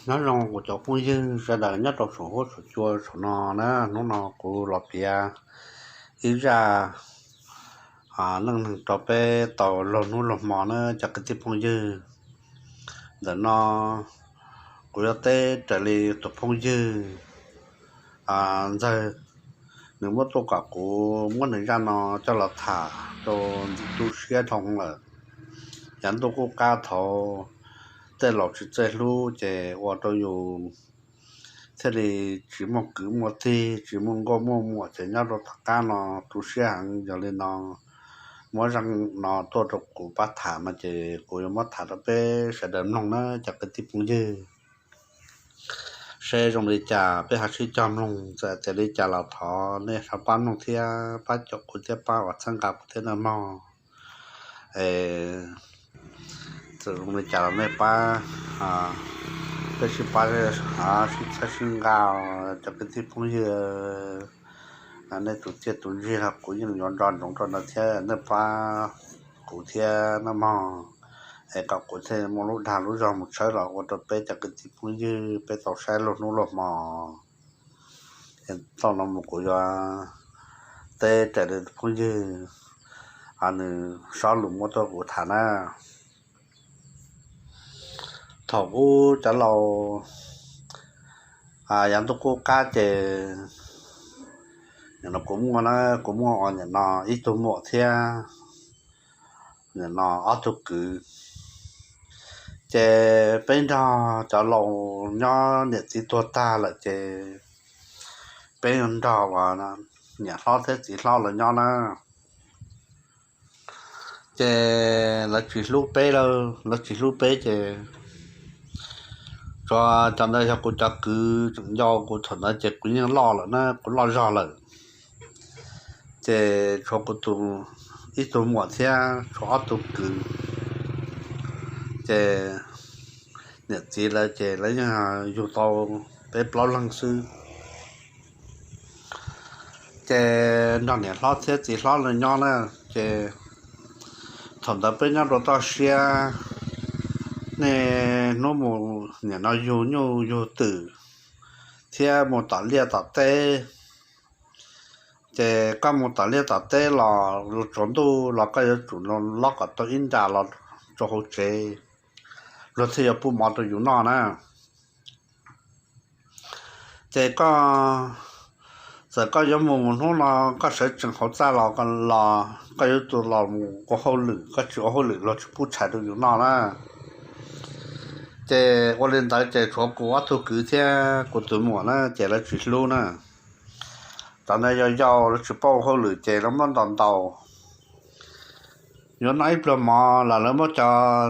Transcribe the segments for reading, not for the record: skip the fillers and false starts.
nó rong của cháu cũng dư ra đời nhất trong số hốt số chua số nó của lọt bia ý ra nâng cho bé tàu lột nó lột mỏ nó chắc cái tiếp phong dư để nó của nó tê trở lại tổ phong dư giờ nếu mà tôi cả của muốn người ra nó cho là thả cho tu sửa thông là chẳng tôi có ca thọ tê lọt chỉ tê lu chè qua tôi dùng thế thì chỉ một cứ một thì chỉ muốn có một chỉ nhau đó tất cả nó tu sửa hàng giờ lên nó mỗi rằng nó tôi được của bát thả mà chỉ của mất thả đó bé sẽ đỡ nông nó chắc cái tiếp cũng dư xe trong đi trà bé hạt sĩ chăm nông sẽ đi trà là thọ nên sao bán nông thia bán chọc của thia bán và sang gặp thế nào nó từ trong đi trà là mấy bán cái sĩ bán sĩ sẽ sinh gạo chắc cái tiếp cũng dư nên tụi chết tụi gì học của những nhóm đoàn trong đoàn là thế nên bán cụ thể nó mò các cụ thể một lúc thằng lúc rồi một số là một tập bé chắc cái tiếp cũng như bé tàu xe lúc nó lọt mò hiện tao nó một cụ do tê trở đến cũng như anh sáu lùm một tàu của thằng á thầu u trả lâu dàn tôi cô cá chè nó cũng ngon nó ít tôi mua theo nó ở chỗ cứ chè bên đó cho lâu nhỏ nhiệt thì tua ta là chè bên đó và nó nhà lo thế chỉ lo là nhỏ nó chè là chỉ lúc bé đâu là chỉ lúc bé chè cho trong đây cô cho cứ do cô thuận nó chè cũng như lo là nó cũng lo rõ là chè cho cô tụ ít tụ mua theo cho tụ cứ chè nhiệt chỉ là chè lấy dù tàu bé bao lăng sư chè nó nhẹ lót thế chỉ lót là nho nè chè thằng ta bên nhau đó tao xia nè nó một nhẹ nó vô tử thế một tảng lia tảng tê chè có một tảng lia tảng tê là chuẩn tu là cái chủ nó lót cả tôi in ra là cho hỗ trợ rồi thì phụ mẫu tôi dùng nó nè chè có giờ có giống một nó là có sẽ chẳng hỗ trợ là còn là có yếu tố là có hậu lực có chỗ hậu lực là phụ chạy được những nó nè chế qua lên tới chế chỗ của thu cứ thế của tụi mỏ nè chế là chỉ luôn nè tao này do nó chỉ bao hậu lực chế nó mới đòn tàu nhớ nói pro mò là nó mới cho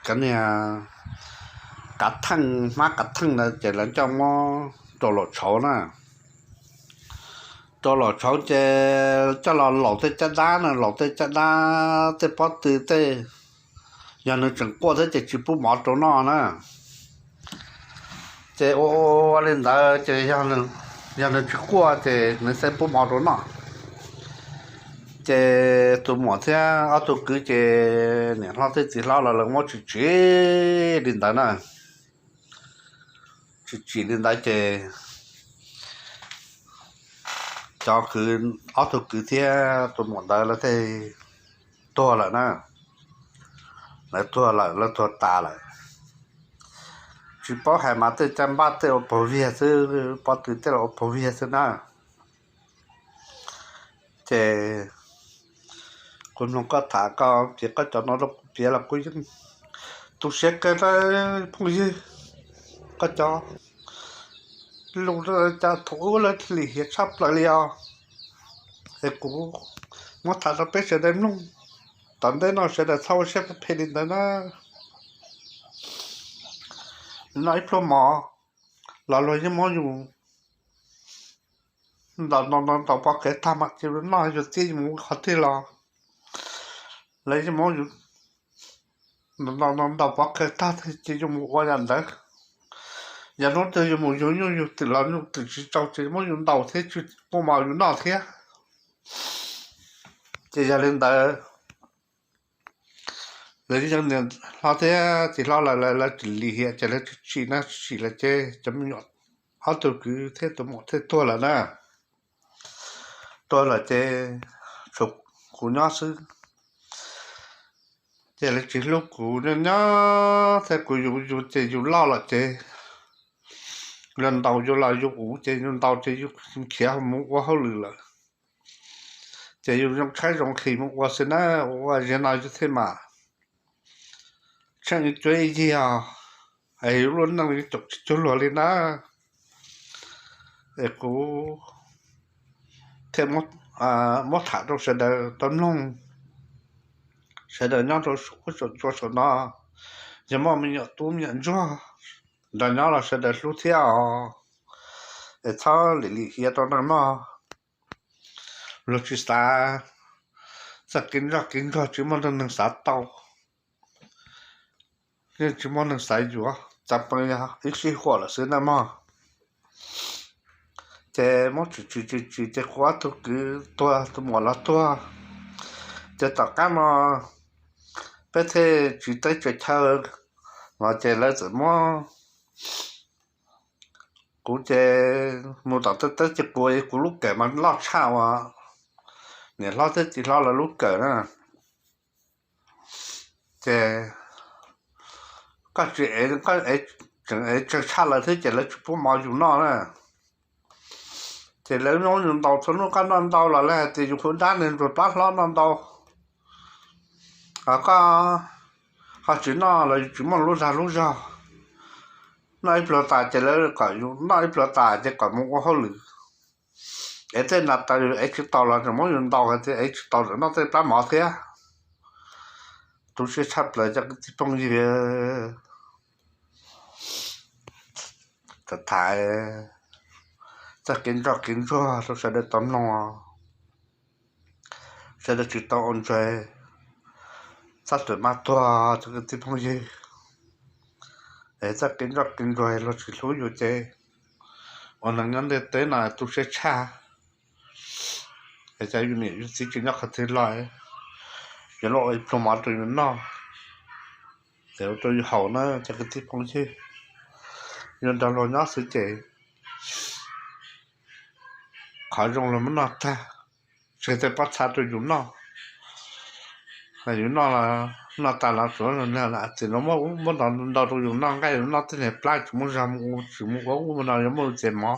cái này cắt thăng má cắt thăng là chế là cho mò đồ lột xấu nè cho lọ cháu chè cho lọ lọ tê chả đá nè lọ tê chả đá tê bát tê tê giờ nó chẳng qua thế chỉ bút mỏ chỗ nó nè chè ô lên đó chè giờ nó chỉ qua chè nó sẽ bút mỏ chỗ nó chè tụi mỏ thế ở tụi cứ chè nè lo thế chỉ lo là mỏ chỉ lên đó nè chỉ lên đó chè cho cứ ở thuộc cứ thế tôi muốn đây là thế tua lại nè lại tua lại là tua ta lại chỉ bảo hai mặt tới trăm bát tới ở phố việt chứ bảo từ tới ở phố việt chứ nè thì con không có thả cao chỉ có cho nó lúc chỉ là cái tôi sẽ cái đó phong gì có cho lúc đó cha thủ là thì hiện sắp lại liền thì cũng mất thật là biết sẽ đến luôn tận đấy nó sẽ là sau sẽ phải đến đó nói pro mỏ là loại những món dùng nó tao bắt cái tham mặc chỉ nó rồi tí muốn khó tí là lấy những món dùng nó tao bắt cái ta thì chỉ dùng một cái gì đấy giờ nó từ một dùng từ là dùng từ chỉ trong chỉ món dùng đầu thế chứ mua màu dùng nào thế chỉ giờ lên tới rồi chẳng nên lo thế thì lo là chỉ lý hiện chỉ là chỉ là chế chấm nhọn họ tôi cứ thế tôi một thế tôi là na tôi là chế chụp của nó sư chế là chỉ lúc của nó thế của dù chế dù lo là chế lần đầu dù là dù cũ chế lần đầu chế dù kia không muốn qua hậu lửa là chế dù trong khai trong khi muốn qua xin á qua giờ nào như thế mà chẳng như chơi gì à ấy luôn năng lực chụp chụp lửa lên đó để cô thêm một thằng trong sẽ đợi tấm lòng sẽ đợi nhau cho số nó giờ mà mình nhận tụi mình nhận cho đợi nhau là sẽ đợi lúc theo để cho lý hiện trong đó mà lúc chỉ ta sẽ kinh ra chỉ mong đừng sát tàu nên chỉ mong đừng sai chúa chặt bằng ya ít khi khó là sẽ nằm mà chế mất chỉ chế quá tôi cứ tôi mua là tôi chế tất cả mà bây giờ chỉ tới chế thơ mà chế lấy gì mà cũng chế mua tới chế cuối của lúc kể mà lót sao à nè lót tới chỉ lót là lúc kể nữa chế các chị ấy chẳng ấy chắc chắn là thế chế lấy chụp máu chúng nó nè chế lấy nó dùng tàu cho nó cái non tàu là lẽ thì chụp đá nên rồi bắt lót non tàu các chị nó là chỉ mong lúc ra nói pro ta chế lấy cả dùng nói pro ta chế cả một cái hole ấy thế là tại vì ấy tàu là chỉ muốn dùng tàu cái ấy tàu nó tới tám mỏ thế tôi sẽ sắp lại cho cái phong gì thật thà sẽ kiến cho tôi sẽ được tấm lòng sẽ được chỉ tao ôn chơi sắp tới mắt tôi cho cái phong gì để sẽ kiến rồi nó chỉ lối vô chơi còn là ngắn để tới là tôi sẽ cha để cho những người chỉ kiến nó không thể lại giờ nó ấy pro mà tôi nó để tôi hậu nó cho cái phong gì nhưng đó là nó sẽ chơi khỏi dùng là mất nát ta sẽ tới bắt sát tôi dùng nó là dùng nó là nó ta là chỗ là thì nó mất đâu tôi dùng nó cái nó thế này plai chúng muốn làm chúng muốn có muốn nào giống như thế mà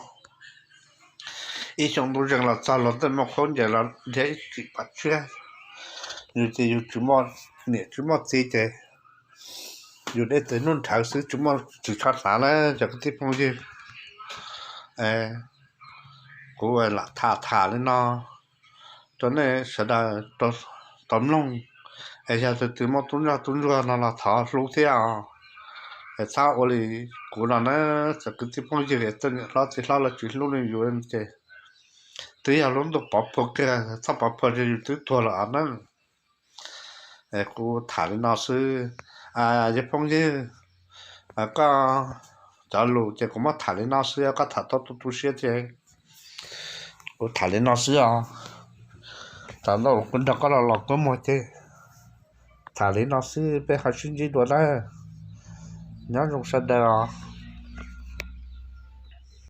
ý trong tôi rằng là sao là tôi mà không giờ là để chỉ bắt chưa như thế chúng muốn nè chúng muốn gì thế dù để tới nôn thảo sứ chúng muốn chỉ thoát ra là cho cái tiếp phong gì cô ấy là thả lên nó cho nên sẽ là tóm lòng ấy giờ từ mà tuôn ra nó là thả lúc thế à ấy sao ở đây cô là nó sẽ cứ tiếp phong gì vậy tên nó thì nó là chỉ lúc này rồi em chơi từ giờ lúc đó bỏ cái sắp bỏ thì từ thua là anh ấy cô thả lên nó sư cái phong gì có trả lù chỉ có mà thả lên nó sư có thả tôi sẽ chơi cô thả lên nó sư à thả nó cũng đã có là lọt có một chứ thả lên nó sư bé học sinh gì đó đấy nhớ trong sân đây à